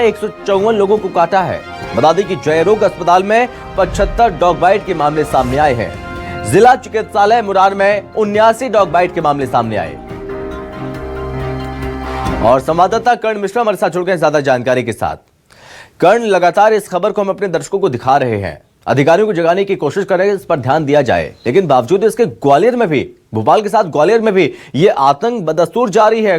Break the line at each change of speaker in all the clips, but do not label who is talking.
154 लोगों को काटा है। बता दें कि जयरोग अस्पताल में 75 डॉग बाइट के मामले सामने आए हैं। जिला चिकित्सालय मुरार में 79 डॉग बाइट के मामले सामने आए। और संवाददाता कर्ण मिश्रा हमारे साथ जुड़ गए ज्यादा जानकारी के साथ। कर्ण, लगातार इस खबर को हम अपने दर्शकों को दिखा रहे हैं, अधिकारियों को जगाने की कोशिश कर रहे हैं, इस पर ध्यान दिया जाए, लेकिन बावजूद इसके ग्वालियर में भी, भोपाल के साथ ग्वालियर में भी ये आतंक बदस्तूर जारी है।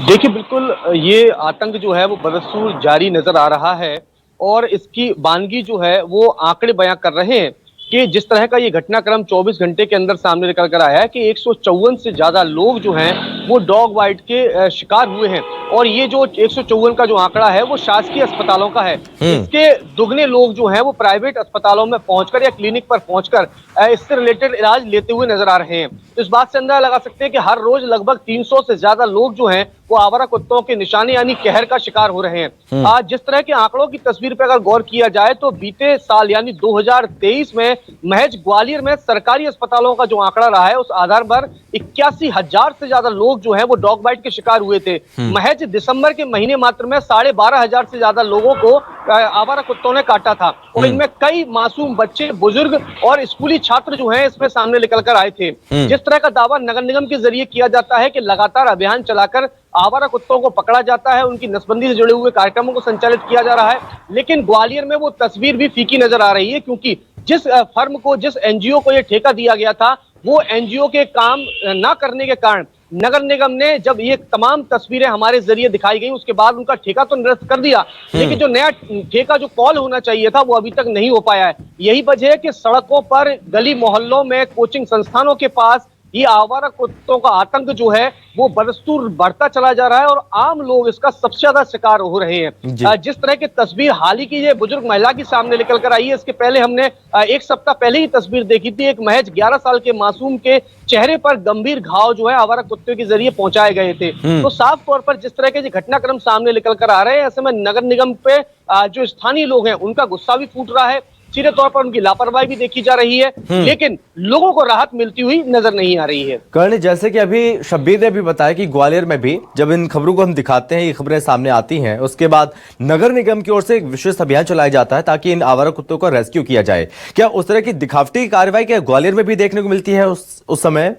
देखिए, बिल्कुल ये आतंक जो है वो बदस्तूर जारी नजर आ रहा है और इसकी वानगी जो है वो आंकड़े बयां कर रहे हैं कि जिस तरह का ये घटनाक्रम 24 घंटे के अंदर सामने निकल कर आया है कि 154 से ज्यादा लोग जो हैं वो डॉग बाइट के शिकार हुए हैं। और ये जो 154 का जो आंकड़ा है वो शासकीय अस्पतालों का है। इसके दुगने लोग जो हैं वो प्राइवेट अस्पतालों में पहुंचकर या क्लिनिक पर पहुंचकर इससे रिलेटेड इलाज लेते हुए नजर आ रहे हैं। तो इस बात से अंदाजा लगा सकते हैं कि हर रोज लगभग 300 से ज्यादा लोग जो हैं वो आवारा कुत्तों के निशाने यानी कहर का शिकार हो रहे हैं। आज जिस तरह के आंकड़ों की तस्वीर पर अगर गौर किया जाए तो बीते साल यानी 2023 में महज ग्वालियर में सरकारी अस्पतालों का जो आंकड़ा रहा है उस आधार पर 81,000 से ज्यादा लोग जो हैं वो डॉग बाइट के शिकार हुए थे। महज दिसंबर के महीने मात्र में 12,500 से ज्यादा लोगों को आवारा कुत्तों ने काटा था और इनमें कई मासूम बच्चे, बुजुर्ग और स्कूली छात्र जो हैं इसमें सामने निकल कर आए थे। जिस तरह का दावा नगर निगम के जरिए किया जाता है कि लगातार अभियान चलाकर आवारा कुत्तों को पकड़ा जाता है, उनकी नसबंदी से जुड़े हुए कार्यक्रमों को संचालित किया जा रहा है, लेकिन ग्वालियर में वो तस्वीर भी फीकी नजर आ रही है क्योंकि जिस फर्म को, जिस एनजीओ को ये ठेका दिया गया था वो एनजीओ के काम ना करने के कारण नगर निगम ने जब ये तमाम तस्वीरें हमारे जरिए दिखाई गई उसके बाद उनका ठेका तो निरस्त कर दिया, लेकिन जो नया ठेका जो कॉल होना चाहिए था वो अभी तक नहीं हो पाया है। यही वजह है कि सड़कों पर, गली मोहल्लों में, कोचिंग संस्थानों के पास ये आवारा कुत्तों का आतंक जो है वो बदस्तूर बढ़ता चला जा रहा है और आम लोग इसका सबसे ज्यादा शिकार हो रहे हैं। जिस तरह की तस्वीर हाल ही की ये बुजुर्ग महिला की सामने निकल कर आई है, इसके पहले हमने एक सप्ताह पहले ही तस्वीर देखी थी। एक महज 11 साल के मासूम के चेहरे पर गंभीर घाव जो है आवारा कुत्ते के जरिए पहुंचाए गए थे। तो साफ तौर पर जिस तरह के घटनाक्रम सामने निकल कर आ रहे हैं, ऐसे में नगर निगम पे जो स्थानीय लोग हैं उनका गुस्सा भी फूट रहा है, सीधे तौर पर उनकी लापरवाही भी देखी जा रही है, लेकिन लोगों को राहत मिलती हुई नजर नहीं आ रही है।
कर्ण, जैसे कि अभी शब्बीर ने भी बताया कि ग्वालियर में भी जब इन खबरों को हम दिखाते हैं, ये खबरें सामने आती हैं, उसके बाद नगर निगम की ओर से एक विशेष अभियान चलाया जाता है ताकि इन आवारा कुत्तों को रेस्क्यू किया जाए। क्या उस तरह की दिखावटी कार्रवाई क्या ग्वालियर में भी देखने को मिलती है उस समय?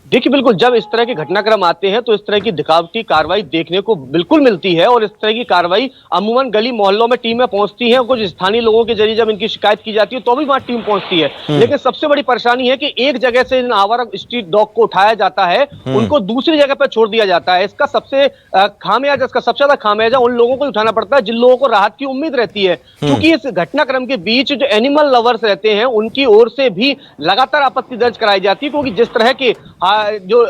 देखिए, बिल्कुल जब इस तरह के घटनाक्रम आते हैं तो इस तरह की दिखावटी कार्रवाई देखने को बिल्कुल मिलती है और इस तरह की कार्रवाई अमूमन गली मोहल्लों में टीमें पहुंचती हैं। कुछ स्थानीय लोगों के जरिए जब इनकी शिकायत की जाती है तो भी वहां टीम पहुंचती है, लेकिन सबसे बड़ी परेशानी है कि एक जगह से इन आवारा स्ट्रीट डॉग को उठाया जाता है, उनको दूसरी जगह पर छोड़ दिया जाता है। इसका सबसे खामियाजा, इसका सबसे ज्यादा खामियाजा उन लोगों को उठाना पड़ता है जिन लोगों को राहत की उम्मीद रहती है, क्योंकि इस घटनाक्रम के बीच जो एनिमल लवर्स रहते हैं उनकी ओर से भी लगातार आपत्ति दर्ज कराई जाती है, क्योंकि जिस तरह के जो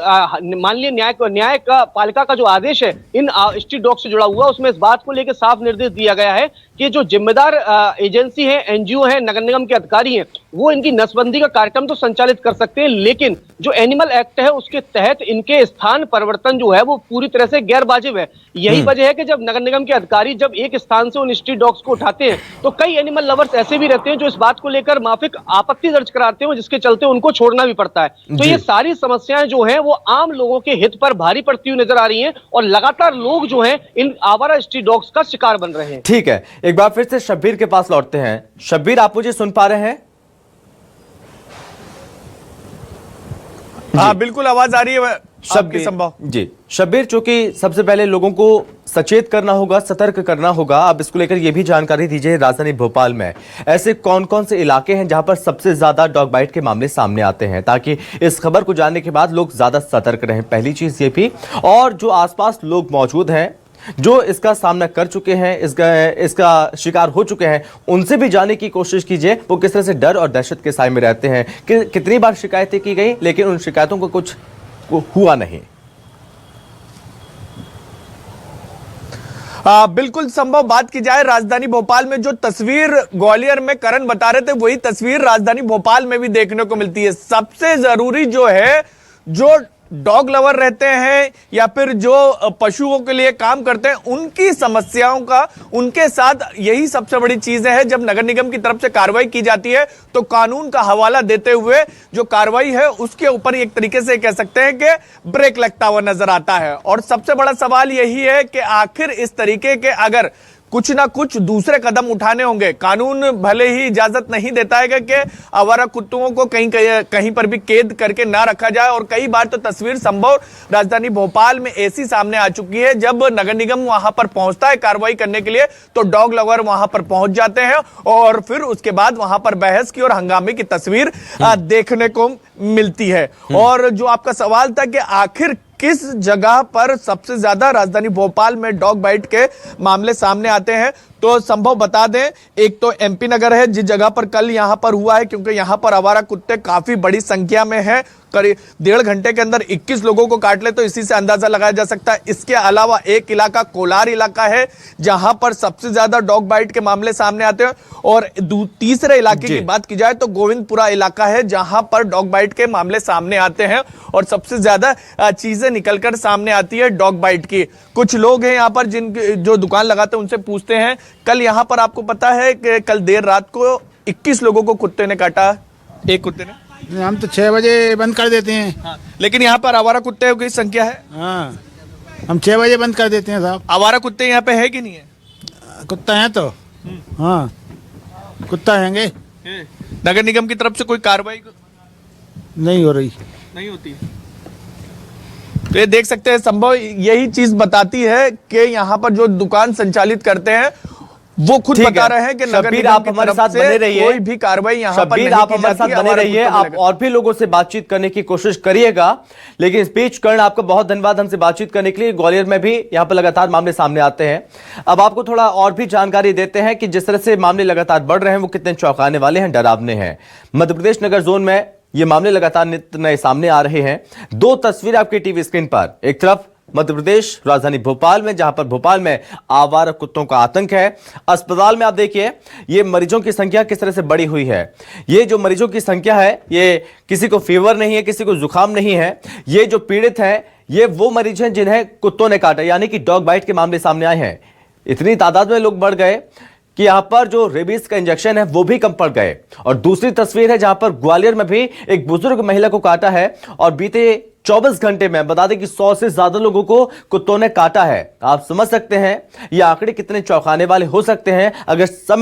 माननीय न्याय का पालिका का जो आदेश है इन स्ट्रीट डॉग से जुड़ा हुआ, उसमें इस बात को लेकर साफ निर्देश दिया गया है कि जो जिम्मेदार एजेंसी है, एनजीओ है, नगर निगम के अधिकारी हैं, वो इनकी नसबंदी का कार्यक्रम तो संचालित कर सकते हैं, लेकिन जो एनिमल एक्ट है उसके तहत इनके स्थान परिवर्तन जो है वो पूरी तरह से गैर वाजिब है। यही वजह है कि जब नगर निगम के अधिकारी जब एक स्थान से उन स्ट्रीट डॉग्स को उठाते हैं तो कई एनिमल लवर्स ऐसे भी रहते हैं जो इस बात को लेकर माफिक आपत्ति दर्ज कराते हैं, जिसके चलते उनको छोड़ना भी पड़ता है। तो ये सारी समस्याएं जो है वो आम लोगों के हित पर भारी पड़ती हुई नजर आ रही हैं और लगातार लोग जो हैं इन आवारा स्ट्रीट डॉग्स का शिकार बन रहे हैं।
ठीक है, एक बार फिर से शब्बीर के पास लौटते हैं। शब्बीर, आप मुझे सुन पा रहे हैं?
हाँ, बिल्कुल आवाज आ रही है शब्बीर संभव
जी। शब्बीर, चूंकि सबसे पहले लोगों को सचेत करना होगा, सतर्क करना होगा, अब इसको लेकर यह भी जानकारी दीजिए, राजधानी भोपाल में ऐसे कौन कौन से इलाके हैं जहां पर सबसे ज्यादा डॉग बाइट के मामले सामने आते हैं, ताकि इस खबर को जानने के बाद लोग ज्यादा सतर्क रहें। पहली चीज ये भी, और जो आसपास लोग मौजूद हैं जो इसका सामना कर चुके हैं, इसका शिकार हो चुके हैं, उनसे भी जानने की कोशिश कीजिए वो किस तरह से डर और दहशत के साए में रहते हैं, कितनी बार शिकायतें की गई लेकिन उन शिकायतों को कुछ हुआ नहीं।
बिल्कुल संभव बात की जाए, राजधानी भोपाल में जो तस्वीर ग्वालियर में करण बता रहे थे वही तस्वीर राजधानी भोपाल में भी देखने को मिलती है। सबसे जरूरी जो है, जो डॉग लवर रहते हैं या फिर जो पशुओं के लिए काम करते हैं, उनकी समस्याओं का उनके साथ यही सबसे बड़ी चीज है। जब नगर निगम की तरफ से कार्रवाई की जाती है तो कानून का हवाला देते हुए जो कार्रवाई है उसके ऊपर एक तरीके से कह सकते हैं कि ब्रेक लगता हुआ नजर आता है। और सबसे बड़ा सवाल यही है कि आखिर इस तरीके के अगर कुछ ना कुछ दूसरे कदम उठाने होंगे। कानून भले ही इजाजत नहीं देता है कि आवारा कुत्तों को कहीं पर भी कैद करके ना रखा जाए, और कई बार तो तस्वीर संभव राजधानी भोपाल में ऐसी सामने आ चुकी है, जब नगर निगम वहां पर पहुंचता है कार्रवाई करने के लिए तो डॉग लवर वहां पर पहुंच जाते हैं और फिर उसके बाद वहां पर बहस की और हंगामे की तस्वीर देखने को मिलती है। और जो आपका सवाल था कि आखिर किस जगह पर सबसे ज्यादा राजधानी भोपाल में डॉग बाइट के मामले सामने आते हैं, तो संभव बता दें, एक तो एमपी नगर है जिस जगह पर कल यहां पर हुआ है, क्योंकि यहां पर आवारा कुत्ते काफी बड़ी संख्या में हैं। करीब 1.5 घंटे के अंदर 21 लोगों को काट ले तो इसी से अंदाजा लगाया जा सकता है। इसके अलावा एक इलाका कोलार इलाका है जहां पर सबसे ज्यादा डॉग बाइट के मामले सामने आते हैं, और तीसरे इलाके की बात की जाए तो गोविंदपुरा इलाका है जहां पर डॉग बाइट के मामले सामने आते हैं और सबसे ज्यादा चीजें निकलकर सामने आती है डॉग बाइट की। कुछ लोग हैं यहाँ पर जो दुकान लगाते हैं, उनसे पूछते हैं। कल यहाँ पर आपको पता है कि कल देर रात को 21 लोगों को कुत्ते ने काटा, एक कुत्ते ने।
हम तो 6 बजे बंद कर देते हैं।
हाँ, लेकिन यहाँ पर आवारा कुत्ते की संख्या है।
हाँ, हम 6 बजे बंद कर देते हैं साहब।
आवारा कुत्ते यहाँ पे है कि नहीं है?
कुत्ता है तो हाँ, कुत्ता हैंगे।
नगर निगम की तरफ से कोई कार्रवाई
नहीं हो रही,
नहीं होती। तो ये देख सकते हैं, संभव यही चीज बताती है कि यहाँ पर जो दुकान संचालित करते हैं वो खुद बता रहे हैं कि नगर निगम
आप
की
हमारे
तरफ
साथ
से
बने रहिए,
कोई भी कार्रवाई यहाँ पर नहीं
आप
की
हमारे साथ
जाती है।
बने रहिए, आप और भी लोगों से बातचीत करने की कोशिश करिएगा। लेकिन इस बीच कर्ण, आपका बहुत धन्यवाद हमसे बातचीत करने के लिए। ग्वालियर में भी यहाँ पर लगातार मामले सामने आते हैं। अब आपको थोड़ा और भी जानकारी देते हैं कि जिस तरह से मामले लगातार बढ़ रहे हैं वो कितने चौंकाने वाले हैं, डरावने हैं। मध्य प्रदेश नगर जोन में ये मामले लगातार नित्य नए सामने आ रहे हैं। 2 तस्वीर आपकी टीवी स्क्रीन पर, एक तरफ मध्य प्रदेश राजधानी भोपाल में, जहां पर भोपाल में आवारा कुत्तों का आतंक है। अस्पताल में आप देखिए ये मरीजों की संख्या किस तरह से बढ़ी हुई है। ये जो मरीजों की संख्या है, ये किसी को फीवर नहीं है, किसी को जुकाम नहीं है। ये जो पीड़ित हैं ये वो मरीज हैं जिन्हें कुत्तों ने काटा, यानी कि डॉग बाइट के मामले सामने आए हैं। इतनी तादाद में लोग बढ़ गए कि यहां पर जो रेबीज का इंजेक्शन है वो भी कम पड़ गए। और दूसरी तस्वीर है जहां पर ग्वालियर में भी एक बुजुर्ग महिला को काटा है और बीते 24 घंटे में बता दें कि 100 से ज्यादा लोगों को कुत्तों ने काटा है। आप समझ सकते हैं ये आंकड़े कितने चौंकाने वाले हो सकते हैं अगर समय